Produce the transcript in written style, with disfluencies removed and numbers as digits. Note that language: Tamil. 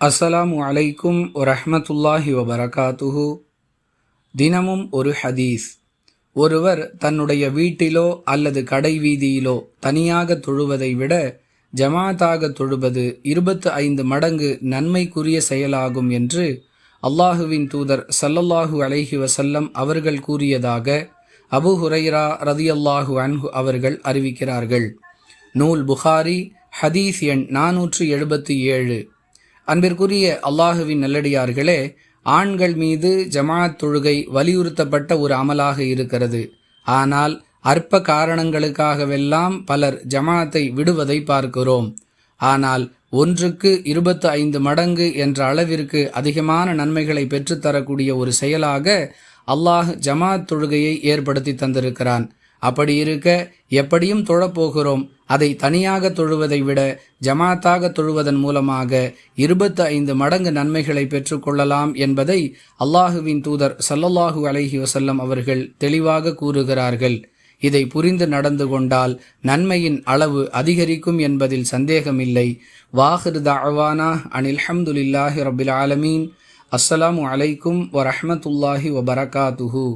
அஸ்ஸலாமு அலைக்கும் வரஹ்மத்துல்லாஹி வபரகாத்துஹு. தினமும் ஒரு ஹதீஸ். ஒருவர் தன்னுடைய வீட்டிலோ அல்லது கடை வீதியிலோ தனியாக தொழுவதை விட ஜமாத்தாக தொழுவது 25 மடங்கு நன்மைக்குரிய செயலாகும் என்று அல்லாஹுவின் தூதர் ஸல்லல்லாஹு அலைஹி வஸல்லம் அவர்கள் கூறியதாக அபூ ஹுரைரா ரதியல்லாஹு அன்ஹு அவர்கள் அறிவிக்கிறார்கள். நூல் புகாரி, ஹதீஸ் எண் 477. அன்பிற்குரிய அல்லாஹுவின் நல்லடியார்களே, ஆண்கள் மீது ஜமாத் தொழுகை வலியுறுத்தப்பட்ட ஒரு அமலாக இருக்கிறது. ஆனால் அற்ப காரணங்களுக்காகவெல்லாம் பலர் ஜமாத்தை விடுவதை பார்க்கிறோம். ஆனால் ஒன்றுக்கு 25 மடங்கு என்ற அளவிற்கு அதிகமான நன்மைகளை பெற்றுத்தரக்கூடிய ஒரு செயலாக அல்லாஹ் ஜமாத் தொழுகையை ஏற்படுத்தி தந்திருக்கிறான். அப்படி இருக்க எப்படியும் தொழப்போகிறோம், அதை தனியாக தொழுவதை விட ஜமாத்தாக தொழுவதன் மூலமாக 25 மடங்கு நன்மைகளை பெற்றுக்கொள்ளலாம் என்பதை அல்லாஹுவின் தூதர் ஸல்லல்லாஹு அலைஹி வஸல்லம் அவர்கள் தெளிவாக கூறுகிறார்கள். இதை புரிந்து நடந்து கொண்டால் நன்மையின் அளவு அதிகரிக்கும் என்பதில் சந்தேகமில்லை. வாஹிர் தஅவானா அனில் ஹம்துலில்லாஹி ரப்பில் ஆலமீன். அஸ்ஸலாமு அலைக்கும் வரஹ்மத்துல்லாஹி வபரகாத்துஹு.